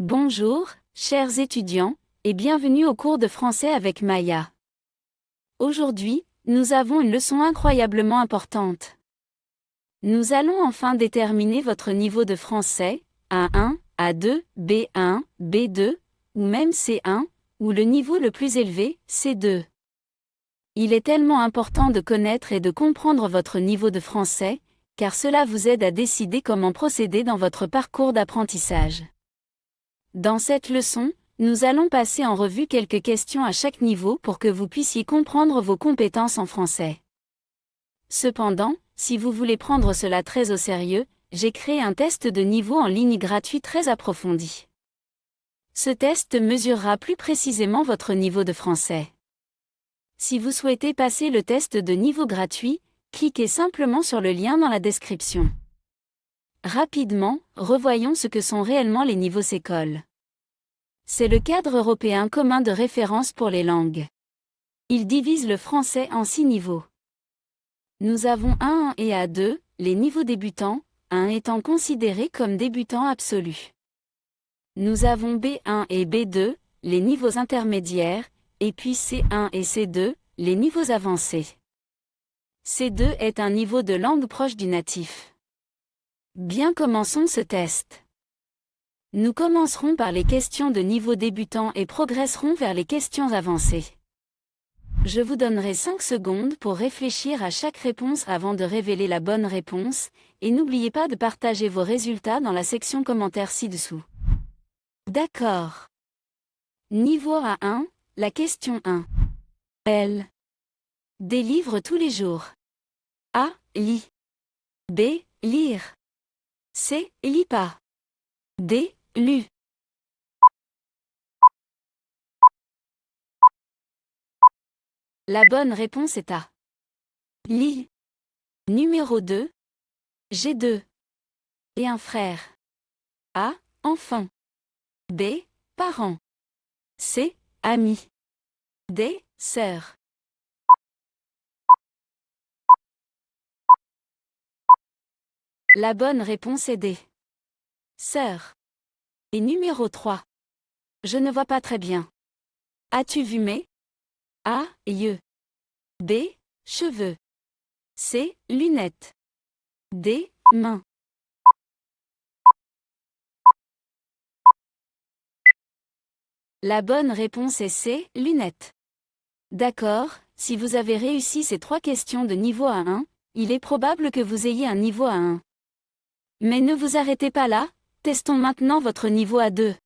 Bonjour, chers étudiants, et bienvenue au cours de français avec Maya. Aujourd'hui, nous avons une leçon incroyablement importante. Nous allons enfin déterminer votre niveau de français, A1, A2, B1, B2, ou même C1, ou le niveau le plus élevé, C2. Il est tellement important de connaître et de comprendre votre niveau de français, car cela vous aide à décider comment procéder dans votre parcours d'apprentissage. Dans cette leçon, nous allons passer en revue quelques questions à chaque niveau pour que vous puissiez comprendre vos compétences en français. Cependant, si vous voulez prendre cela très au sérieux, j'ai créé un test de niveau en ligne gratuit très approfondi. Ce test mesurera plus précisément votre niveau de français. Si vous souhaitez passer le test de niveau gratuit, cliquez simplement sur le lien dans la description. Rapidement, revoyons ce que sont réellement les niveaux SECOL. C'est le cadre européen commun de référence pour les langues. Il divise le français en 6 niveaux. Nous avons A1 et A2, les niveaux débutants, 1 étant considéré comme débutant absolu. Nous avons B1 et B2, les niveaux intermédiaires, et puis C1 et C2, les niveaux avancés. C2 est un niveau de langue proche du natif. Bien, commençons ce test. Nous commencerons par les questions de niveau débutant et progresserons vers les questions avancées. Je vous donnerai 5 secondes pour réfléchir à chaque réponse avant de révéler la bonne réponse, et n'oubliez pas de partager vos résultats dans la section commentaires ci-dessous. D'accord. Niveau A1, la question 1. L. Des livres tous les jours. A. Lit. B. Lire. C. Lit pas. D. Lu. La bonne réponse est A. Lit. Numéro 2. J'ai 2. Et un frère. A. Enfant. B. Parents. C. Amis. D. Sœur. La bonne réponse est D. Sœur. Et numéro 3. Je ne vois pas très bien. As-tu vu mes? A. Yeux. B. Cheveux. C. Lunettes. D. Mains. La bonne réponse est C. Lunettes. D'accord, si vous avez réussi ces 3 questions de niveau A1, il est probable que vous ayez un niveau A1. Mais ne vous arrêtez pas là, testons maintenant votre niveau A2.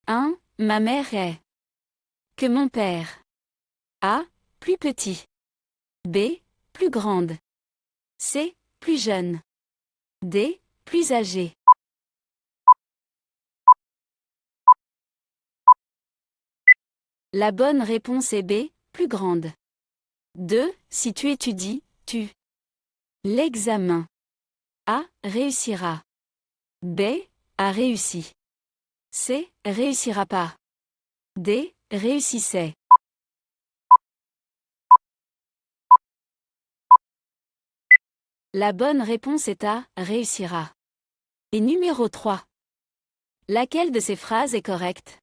1. Ma mère est. Que mon père. A. Plus petit. B. Plus grande. C. Plus jeune. D. Plus âgé. La bonne réponse est B. Plus grande. 2. Si tu étudies, tu. L'examen. A. Réussira. B. A réussi. C. Réussira pas. D. Réussissait. La bonne réponse est A. Réussira. Et numéro 3. Laquelle de ces phrases est correcte?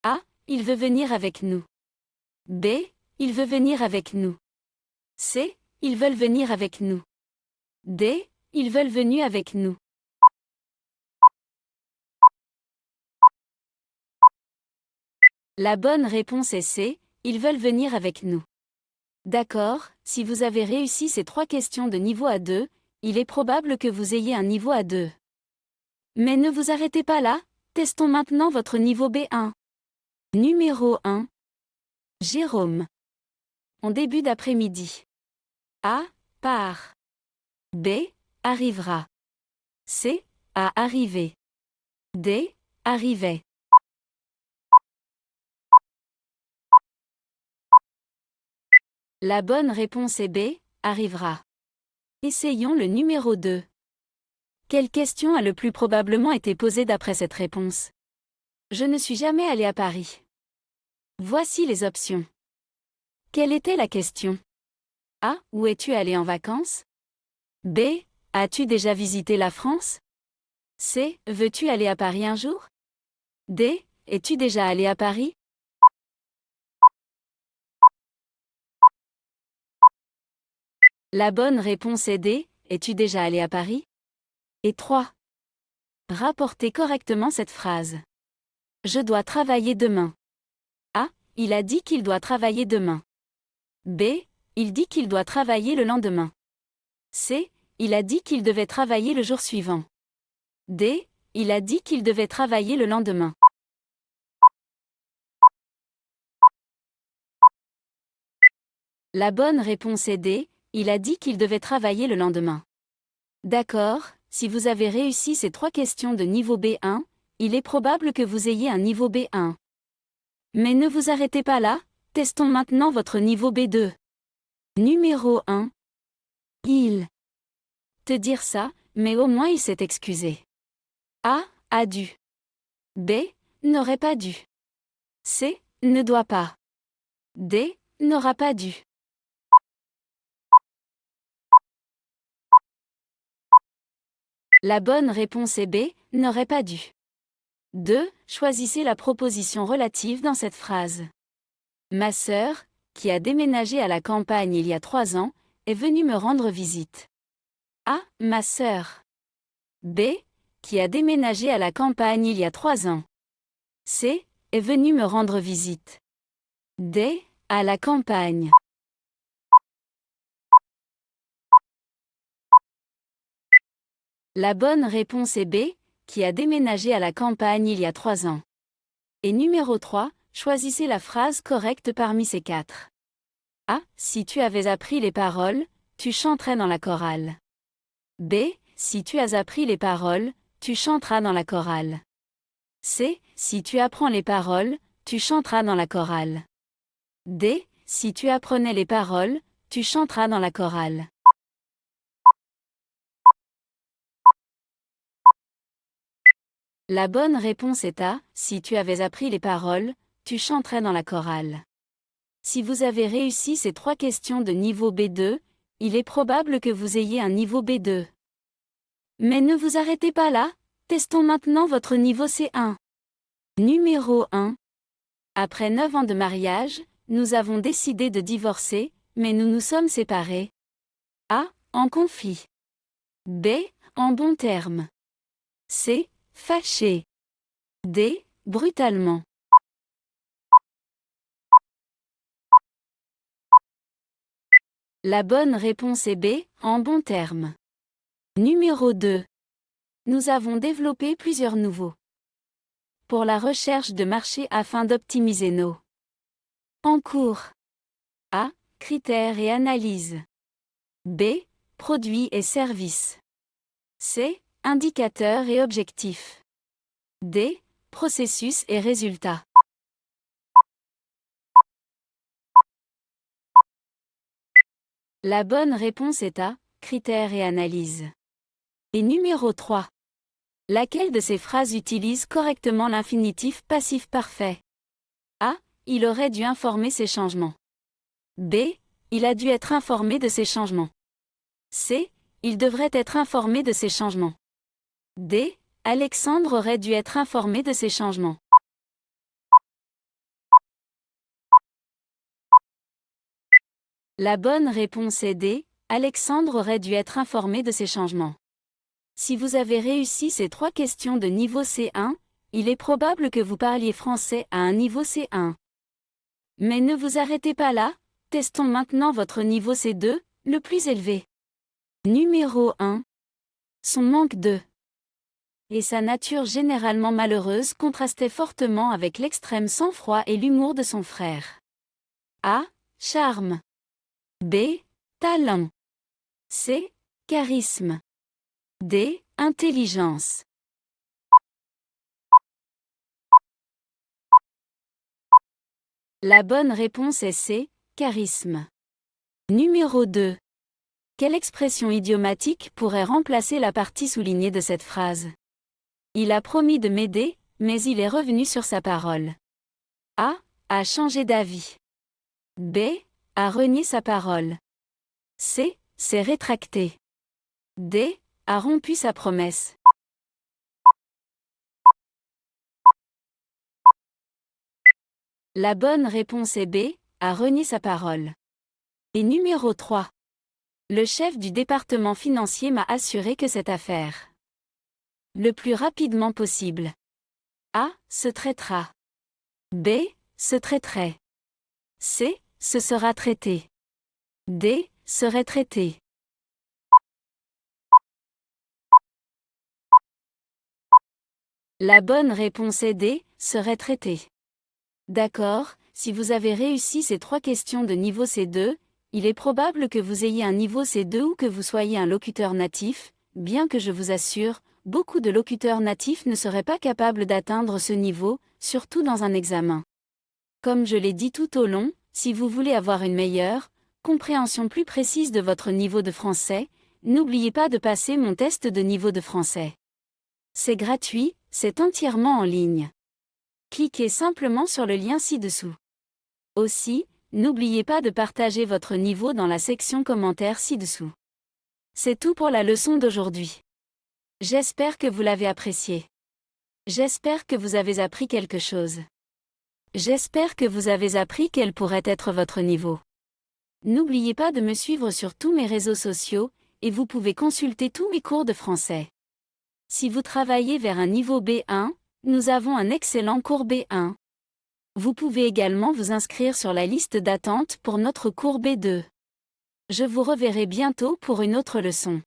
A. Il veut venir avec nous. B. Il veut venir avec nous. C. Ils veulent venir avec nous. D. Ils veulent venir avec nous. La bonne réponse est C. Ils veulent venir avec nous. D'accord, si vous avez réussi ces 3 questions de niveau A2, il est probable que vous ayez un niveau A2. Mais ne vous arrêtez pas là, testons maintenant votre niveau B1. Numéro 1. Jérôme. En début d'après-midi. A. Part. B. Arrivera. C. A. Arrivé. D. Arrivait. La bonne réponse est B. Arrivera. Essayons le numéro 2. Quelle question a le plus probablement été posée d'après cette réponse? Je ne suis jamais allé à Paris. Voici les options. Quelle était la question? A. Où es-tu allé en vacances? B. As-tu déjà visité la France? C. Veux-tu aller à Paris un jour? D. Es-tu déjà allé à Paris? La bonne réponse est D. Es-tu déjà allé à Paris? Et 3. Rapportez correctement cette phrase. Je dois travailler demain. A. Il a dit qu'il doit travailler demain. B. Il dit qu'il doit travailler le lendemain. C. Il a dit qu'il devait travailler le jour suivant. D. Il a dit qu'il devait travailler le lendemain. La bonne réponse est D. Il a dit qu'il devait travailler le lendemain. D'accord, si vous avez réussi ces 3 questions de niveau B1, il est probable que vous ayez un niveau B1. Mais ne vous arrêtez pas là, testons maintenant votre niveau B2. Numéro 1. Il. Te dire ça, mais au moins il s'est excusé. A. A dû. B. N'aurait pas dû. C. Ne doit pas. D. N'aura pas dû. La bonne réponse est B. N'aurait pas dû. 2. Choisissez la proposition relative dans cette phrase. Ma sœur, qui a déménagé à la campagne il y a 3 ans, est venue me rendre visite. A. Ma sœur. B. Qui a déménagé à la campagne il y a 3 ans. C. Est venue me rendre visite. D. À la campagne. La bonne réponse est B. Qui a déménagé à la campagne il y a 3 ans. Et numéro 3, choisissez la phrase correcte parmi ces 4. A. Si tu avais appris les paroles, tu chanterais dans la chorale. B. Si tu as appris les paroles, tu chanteras dans la chorale. C. Si tu apprends les paroles, tu chanteras dans la chorale. D. Si tu apprenais les paroles, tu chanteras dans la chorale. La bonne réponse est A. Si tu avais appris les paroles, tu chanterais dans la chorale. Si vous avez réussi ces 3 questions de niveau B2, il est probable que vous ayez un niveau B2. Mais ne vous arrêtez pas là, testons maintenant votre niveau C1. Numéro 1. Après 9 ans de mariage, nous avons décidé de divorcer, mais nous nous sommes séparés. A. En conflit. B. En bons termes. C. Fâché. D. Brutalement. La bonne réponse est B. En bons termes. Numéro 2. Nous avons développé plusieurs nouveaux pour la recherche de marché afin d'optimiser nos en cours. A. Critères et analyses. B. Produits et services. C. Indicateurs et objectifs. D. Processus et résultats. La bonne réponse est A. Critères et analyses. Et numéro 3. Laquelle de ces phrases utilise correctement l'infinitif passif parfait? A. Il aurait dû informer ces changements. B. Il a dû être informé de ces changements. C. Il devrait être informé de ces changements. D. Alexandre aurait dû être informé de ces changements. La bonne réponse est D. Alexandre aurait dû être informé de ces changements. Si vous avez réussi ces 3 questions de niveau C1, il est probable que vous parliez français à un niveau C1. Mais ne vous arrêtez pas là, testons maintenant votre niveau C2, le plus élevé. Numéro 1. Son manque de et sa nature généralement malheureuse contrastait fortement avec l'extrême sang-froid et l'humour de son frère. A. Charme. B. Talent. C. Charisme. D. Intelligence. La bonne réponse est C. Charisme. Numéro 2. Quelle expression idiomatique pourrait remplacer la partie soulignée de cette phrase? Il a promis de m'aider, mais il est revenu sur sa parole. A. A changé d'avis. B. A renié sa parole. C. S'est rétracté. D. A rompu sa promesse. La bonne réponse est B, a renié sa parole. Et numéro 3. Le chef du département financier m'a assuré que cette affaire, le plus rapidement possible, A, se traitera. B, se traiterait. C, se sera traité. D, serait traité. La bonne réponse est D, serait traité. D'accord, si vous avez réussi ces 3 questions de niveau C2, il est probable que vous ayez un niveau C2 ou que vous soyez un locuteur natif, bien que je vous assure, beaucoup de locuteurs natifs ne seraient pas capables d'atteindre ce niveau, surtout dans un examen. Comme je l'ai dit tout au long, si vous voulez avoir une meilleure compréhension plus précise de votre niveau de français, n'oubliez pas de passer mon test de niveau de français. C'est gratuit, c'est entièrement en ligne. Cliquez simplement sur le lien ci-dessous. Aussi, n'oubliez pas de partager votre niveau dans la section commentaires ci-dessous. C'est tout pour la leçon d'aujourd'hui. J'espère que vous l'avez apprécié. J'espère que vous avez appris quelque chose. J'espère que vous avez appris quel pourrait être votre niveau. N'oubliez pas de me suivre sur tous mes réseaux sociaux, et vous pouvez consulter tous mes cours de français. Si vous travaillez vers un niveau B1, nous avons un excellent cours B1. Vous pouvez également vous inscrire sur la liste d'attente pour notre cours B2. Je vous reverrai bientôt pour une autre leçon.